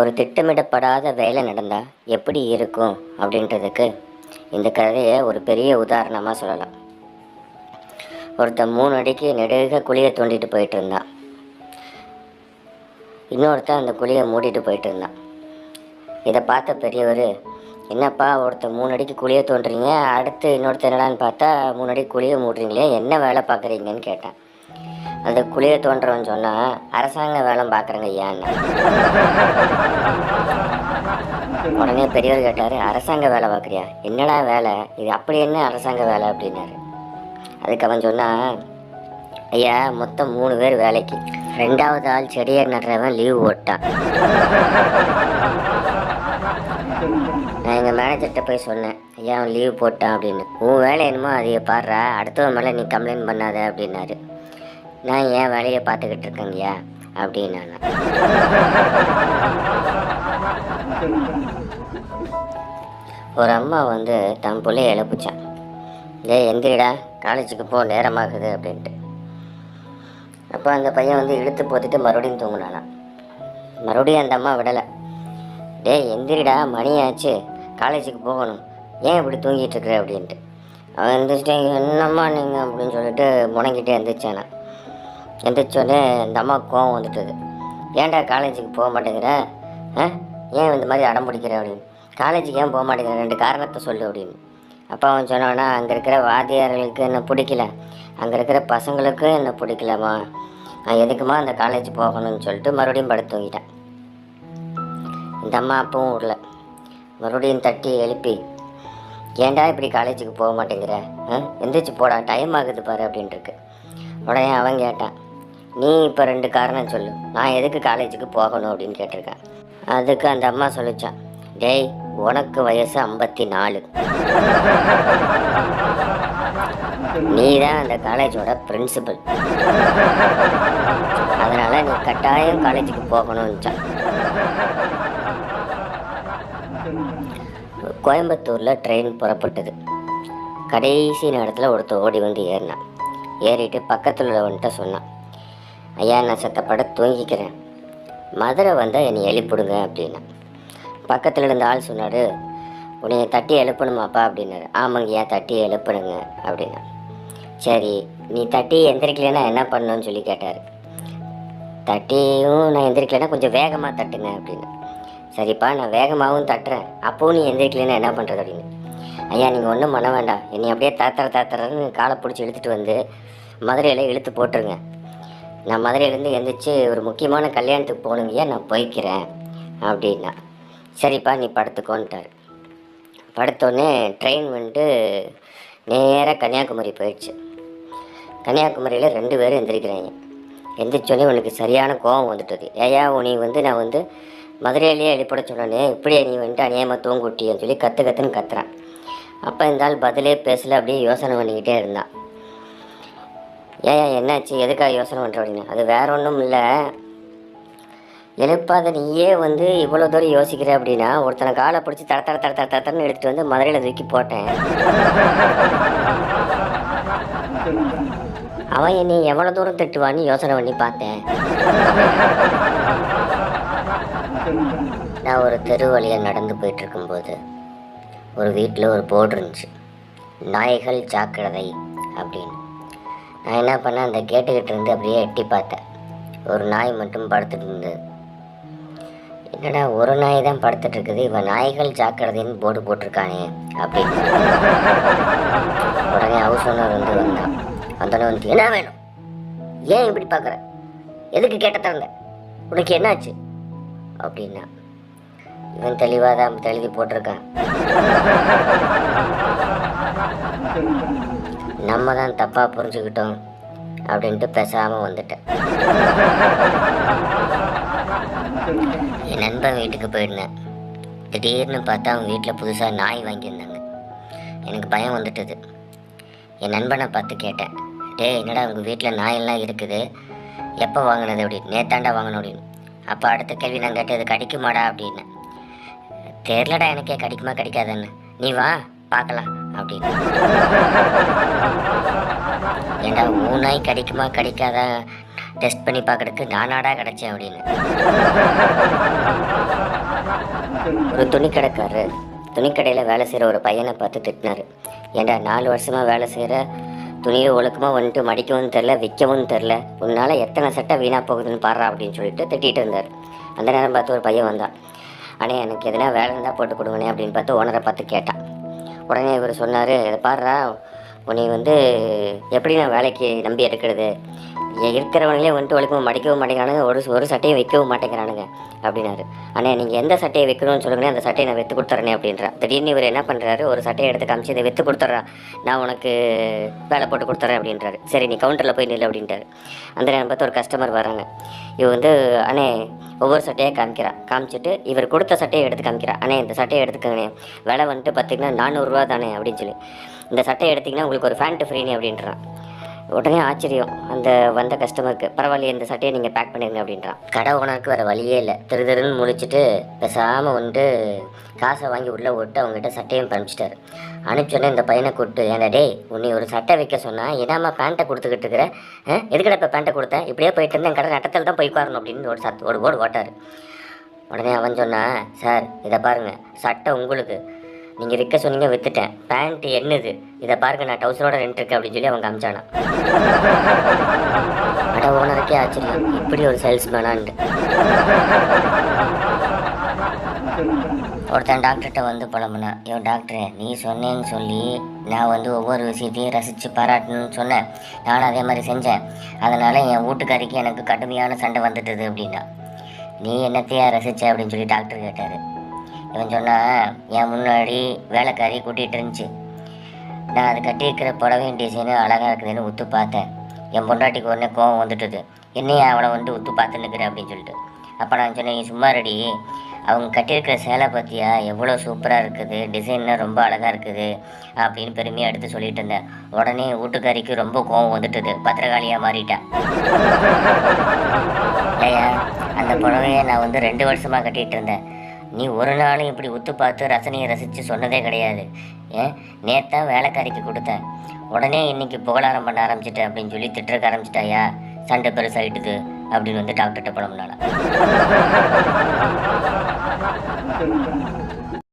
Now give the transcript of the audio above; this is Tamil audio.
ஒரு திட்டமிடப்படாத வேலை நடந்தால் எப்படி இருக்கும் அப்படின்றதுக்கு இந்த கதையை ஒரு பெரிய உதாரணமாக சொல்லலாம். ஒருத்தன் 3 அடிக்கு நெடுக குழியை தோண்டிட்டு போயிட்டு இருந்தான். இன்னொருத்தன் அந்த குழியை மூடிட்டு போயிட்டு இருந்தான். இதை பார்த்த பெரியவர், என்னப்பா ஒருத்தர் 3 அடிக்கு குழியை தோண்டுறீங்க, அடுத்து இன்னொருத்தர் என்னடான்னு பார்த்தா 3 அடிக்கு குழியை மூடுறீங்களே, என்ன வேலை பார்க்குறீங்கன்னு கேட்டேன். அந்த குழியை தோன்றவன் சொன்னால், அரசாங்க வேலை பார்க்குறேங்க ஐயான்னு. உடனே பெரியவர் கேட்டார், அரசாங்க வேலை பார்க்குறியா, என்னடா வேலை இது, அப்படி என்ன அரசாங்க வேலை அப்படின்னாரு. அதுக்கு அவன் சொன்னான், ஐயா மொத்தம் 3 பேர் வேலைக்கு, 2வது ஆள் செடியை நடுறவன் லீவு போட்டான். நான் எங்கள் மேனேஜர்கிட்ட போய் சொன்னேன், ஐயா அவன் லீவு போட்டான் அப்படின்னு. உன் வேலை என்னமோ அதைய பாடுறா, அடுத்தவன் மேலே நீ கம்ப்ளைண்ட் பண்ணாத அப்படின்னாரு. நான் ஏன் வேலையை பார்த்துக்கிட்டு இருக்கேங்கய்யா அப்படின்னு. ஒரு அம்மா தன் பிள்ளைய எழுப்பிச்சான், எந்திரிடா காலேஜுக்கு போ நேரமாகுது அப்படின்ட்டு. அப்போ அந்த பையன் இழுத்து போத்திட்டு மறுபடியும் தூங்கினானா. மறுபடியும் அந்த அம்மா விடலை. எந்திரிடா மணியாச்சு, காலேஜுக்கு போகணும், ஏன் இப்படி தூங்கிட்டு இருக்கிற அப்படின்ட்டு. அவன் எந்திரிச்சிட்டேன், என்னம்மா நீங்கள் அப்படின்னு சொல்லிட்டு முணங்கிட்டே எந்திரிச்சானா. எந்திரிச்சோடனே இந்த அம்மா கோவம் வந்துட்டுது. ஏன்டா காலேஜுக்கு போக மாட்டேங்கிற, ஏன் இந்த மாதிரி அடம் பிடிக்கிற அப்படின்னு. காலேஜுக்கு ஏன் போக மாட்டேங்கிற, 2 காரணத்தை சொல்லு அப்படின்னு. அப்போ அவன் சொன்னான்னா, அங்கே இருக்கிற வாத்தியார்களுக்கு என்ன பிடிக்கல, அங்கே இருக்கிற பசங்களுக்கு என்ன பிடிக்கலம்மா, நான் எதுக்குமா அந்த காலேஜ் போகணும்னு சொல்லிட்டு மறுபடியும் படுத்து தூங்கிட்டேன். இந்த அம்மா அப்பவும் விடல. மறுபடியும் தட்டி எழுப்பி, ஏன்டா இப்படி காலேஜுக்கு போக மாட்டேங்கிற, எந்திரிச்சு போடா டைம் ஆகுது பாரு அப்படின்ட்டுருக்கு. உடனே அவன் கேட்டான், நீ இப்போ 2 காரணம் சொல்லு, நான் எதுக்கு காலேஜுக்கு போகணும் அப்படின்னு கேட்டிருக்கேன். அதுக்கு அந்த அம்மா சொல்லிச்சான், உனக்கு வயசு 54, நீ தான் அந்த காலேஜோட பிரின்சிபல், அதனால் நீ கட்டாயம் காலேஜுக்கு போகணும்னுச்சான். கோயம்புத்தூரில் ட்ரெயின் புறப்பட்டது. கடைசி நேரத்தில் ஒருத்தர் ஓடி ஏறினான். ஏறிட்டு பக்கத்தில் உள்ளவன்கிட்ட சொன்னான், ஐயா நான் செத்தப்பட தூங்கிக்கிறேன், மதுரை வந்தால் என்னை எழுப்பிடுங்க அப்படின்னா. பக்கத்தில் இருந்த ஆள் சொன்னார், உன்னை தட்டி எழுப்பணுமாப்பா அப்படின்னாரு. ஆமாங்கய்யா தட்டி எழுப்பணுங்க அப்படின்னா. சரி நீ தட்டி எந்திரிக்கலைன்னா என்ன பண்ணணும்னு சொல்லி கேட்டார். தட்டியும் நான் எந்திரிக்கலைன்னா கொஞ்சம் வேகமாக தட்டுங்க அப்படின்னு. சரிப்பா நான் வேகமாகவும் தட்டுறேன், அப்போவும் நீ எந்திரிக்கலைன்னா என்ன பண்ணுறது அப்படின்னு. ஐயா நீங்கள் ஒன்றும் பண்ண வேண்டாம், என்னை அப்படியே தாத்தரன்னு காலை பிடிச்சி இழுத்துட்டு மதுரையில் இழுத்து போட்டுருங்க, நான் மதுரையிலேருந்து எந்திரிச்சு ஒரு முக்கியமான கல்யாணத்துக்கு போகணுங்கய்யா, நான் போய்க்கிறேன் அப்படின்னா. சரிப்பா நீ படுத்துக்கோன்ட்டார். படுத்தோடனே ட்ரெயின் நேராக கன்னியாகுமரி போயிடுச்சு. கன்னியாகுமரியில் 2 பேரும் எந்திரிக்கிறாங்க. எந்திரிச்சோடனே உனக்கு சரியான கோபம் வந்துட்டுது. ஏயா நீ நான் மதுரையிலேயே எழுப்பட சொன்னே, இப்படியே நீ அநியாயமாக தூங்குட்டின்னு சொல்லி கற்றுன்னு கத்துறான். அப்போ இந்த ஆள் பதிலே பேசல, அப்படியே யோசனை பண்ணிக்கிட்டே இருந்தான். ஏன் என்னாச்சு, எதுக்காக யோசனை பண்ணுற அப்படின்னா. அது வேற ஒன்றும் இல்லை, எழுப்பாத நீயே இவ்வளோ தூரம் யோசிக்கிற அப்படின்னா, ஒருத்தனை காலை பிடிச்சி தரன்னு எடுத்துகிட்டு மதுரையில் தூக்கி போட்டேன், அவன் என்னை எவ்வளோ தூரம் திட்டுவான்னு யோசனை பண்ணி பார்த்தேன். நான் ஒரு தெரு வழியாக நடந்து போயிட்டுருக்கும்போது ஒரு வீட்டில் ஒரு போர்டு இருந்துச்சு, நாய்கள் ஜாக்கிரதை அப்படின்னு. நான் என்ன பண்ணேன், அந்த கேட்டுக்கிட்டு இருந்து அப்படியே எட்டி பார்த்தேன். ஒரு நாய் மட்டும் படுத்துட்டு இருந்தது. என்னடா ஒரு நாய் தான் படுத்துட்டு இருக்குது, இவன் நாய்கள் ஜாக்கிரதைன்னு போர்டு போட்டிருக்கானே அப்படின்னு. உடனே ஹவுஸ் ஓனர் வந்தான். வந்தோடனே என்ன வேணும், ஏன் இப்படி பார்க்குற, எதுக்கு கேட்ட தரங்க, உனக்கு என்னாச்சு அப்படின்னா. இவன் தெளிவாக தான் எழுதி போட்டிருக்கான், நம்ம தான் தப்பாக புரிஞ்சுக்கிட்டோம் அப்படின்ட்டு பேசாமல் வந்துட்டேன். என் நண்பன் வீட்டுக்கு போயிருந்தேன். திடீர்னு பார்த்தா அவங்க வீட்டில் புதுசாக நாய் வாங்கியிருந்தாங்க. எனக்கு பயம் வந்துட்டுது. என் நண்பனை பார்த்து கேட்டேன், என்னடா உங்கள் வீட்டில் நாயெல்லாம் இருக்குது, எப்போ வாங்கினது அப்படின்னு. நேத்தாண்டா வாங்கணும் அப்படின்னு. அப்போ அடுத்த கேள்வி நான் கேட்டது, கடிக்குமாடா அப்படின்னு. தெரிலடா எனக்கே, கடிக்குமா கடிக்காதுன்னு, நீ வா பார்க்கலாம் அப்படின்னு. ஏண்டா நாய் கடிக்குமா கடிக்காதா டெஸ்ட் பண்ணி பார்க்கறதுக்கு நானாடா கிடச்சேன் அப்படின்னு. ஒரு துணிக்கடைக்காரர் துணிக்கடையில் வேலை செய்கிற ஒரு பையனை பார்த்து திட்டினார். ஏன்டா 4 வருஷமாக வேலை செய்கிற, துணியை ஒழுக்கமாக வந்துட்டு மடிக்கவும் தெரில, விற்கவும் தெரில, உன்னால் எத்தனை சட்டை வீணாக போகுதுன்னு பாடுறா அப்படின்னு சொல்லிட்டு திட்டிகிட்டு இருந்தார். அந்த நேரம் பார்த்து ஒரு பையன் வந்தான். அண்ணே எனக்கு எதனா வேலை இருந்தால் போட்டு கொடுங்கண்ணே அப்படின்னு பார்த்து ஓனரை பார்த்து கேட்டான். உடனே இவர் சொன்னார், இதை பாடுறா, உன்னை எப்படி நான் வேலைக்கு நம்பி எடுக்கிறது, இருக்கிறவங்களே வந்துட்டு ஒழுக்கமாக மடிக்கவும் மாட்டேங்கிறானுங்க, ஒரு சட்டையை வைக்கவும் மாட்டேங்கிறானுங்க அப்படின்னாரு. அண்ணே நீங்கள் எந்த சட்டையை வைக்கணும்னு சொல்லுங்கண்ணே, அந்த சட்டையை நான் விற்று கொடுத்துறேனே அப்படின்றா. திடீர்னு இவர் என்ன பண்ணுறாரு, ஒரு சட்டையை எடுத்து காமிச்சு இதை விற்று கொடுத்துட்றான், நான் உனக்கு வேலை போட்டு கொடுத்துட்றேன் அப்படின்றாரு. சரி நீ கவுண்டரில் போய் நில்லு அப்படின்ட்டாரு. அந்த நேரம் பார்த்து ஒரு கஸ்டமர் வராங்க. இவ அண்ணே ஒவ்வொரு சட்டையாக காமிச்சிட்டு இவர் கொடுத்த சட்டையை எடுத்து காமிக்கிறா. அண்ணே இந்த சட்டையை எடுத்துக்கங்கண்ணே, விலை பார்த்திங்கன்னா 400 ரூபா தானே அப்படின்னு சொல்லி, இந்த சட்டையை எடுத்திங்கன்னா உங்களுக்கு ஒரு ஃபேண்ட்டு ஃப்ரீனே அப்படின்றான். உடனே ஆச்சரியம் அந்த வந்த கஸ்டமருக்கு. பரவாயில்லையே இந்த சட்டையை நீங்கள் பேக் பண்ணிடுங்க அப்படின்றான். கடை ஓனருக்கு வேறு வழியே இல்லை. திருன்னு முழிச்சிட்டு பேசாமல் காசை வாங்கி உள்ளே விட்டு அவங்ககிட்ட சட்டையும் அனுப்பிச்சிட்டாரு. அனுப்பிச்சோன்னே இந்த பையனை கூப்பிட்டு, ஏன்டா டேய் உன்னை ஒரு சட்டை வைக்க சொன்னால் ஏதாம்மா பேண்ட்டை கொடுத்துக்கிட்டு இருக்கிற, எதுக்கடா இப்போ பேண்ட்டை கொடுத்தேன், இப்படியே போயிட்டு இருந்தேன், கடை நட்டத்தில் தான் போய் உட்காரணும் அப்படின்னு ஒரு ஓடு ஓட்டார். உடனே அவன் சொன்னான், சார் இதை பாருங்கள், சட்டை உங்களுக்கு, நீங்கள் விற்க சொன்னீங்க விற்றுட்டேன், பேண்ட்டு என்னது இதை பாருங்க, நான் டவுசரோட ரெண்ட் இருக்கேன் அப்படின்னு சொல்லி அவங்க அமிச்சானா. அட ஓனருக்கே ஆச்சரியம், இப்படி ஒரு சேல்ஸ்மேனான்ட்டு. ஒருத்தன் டாக்டர்கிட்ட புலம்புனா, ஐயோ டாக்டரு நீ சொன்னேன்னு சொல்லி நான் ஒவ்வொரு விஷயத்தையும் ரசித்து பாராட்டணும்னு சொன்னேன், நானும் அதே மாதிரி செஞ்சேன், அதனால் என் வீட்டுக்காரிக்கு எனக்கு கடுமையான சண்டை வந்துட்டுது அப்படின்னா. நீ என்னத்தையா ரசித்த அப்படின்னு சொல்லி டாக்டர் கேட்டார். இவன் சொன்னால், என் முன்னாடி வேலைக்காரி கூட்டிகிட்டு இருந்துச்சு, நான் அது கட்டியிருக்கிற புடவையும் டிசைனு அழகாக இருக்குதுன்னு உத்து பார்த்தேன், என் பொண்டாட்டிக்கு உடனே கோவம் வந்துட்டுது, என்னையே அவளை உத்து பார்த்துன்னுக்கிறேன் அப்படின்னு சொல்லிட்டு. அப்போ நான் சொன்னேன், நீ சும்மா ரெடி, அவங்க கட்டியிருக்கிற சேலை பற்றியா எவ்வளோ சூப்பராக இருக்குது, டிசைன்லாம் ரொம்ப அழகாக இருக்குது அப்படின்னு பெருமையாக எடுத்து சொல்லிட்டு இருந்தேன். உடனே வீட்டுக்காரிக்கு ரொம்ப கோவம் வந்துட்டுது, பத்திரகாளியாக மாறிட்டேன். ஐயா அந்த புடவையை நான் 2 வருஷமாக கட்டிகிட்டு இருந்தேன், நீ ஒரு நாளும் இப்படி உத்து பார்த்து ரசனையை ரசித்து சொன்னதே கிடையாது, ஏன் நேத்தான் வேலைக்காரிக்கு கொடுத்தேன், உடனே இன்னைக்கு புகழாரம் பண்ண ஆரம்பிச்சிட்டேன் அப்படின்னு சொல்லி திட்டுறக்க ஆரம்பிச்சிட்டாயா, சண்டை பெருசாகிட்டுது அப்படின்னு டாக்டர்கிட்ட புலம்புனால.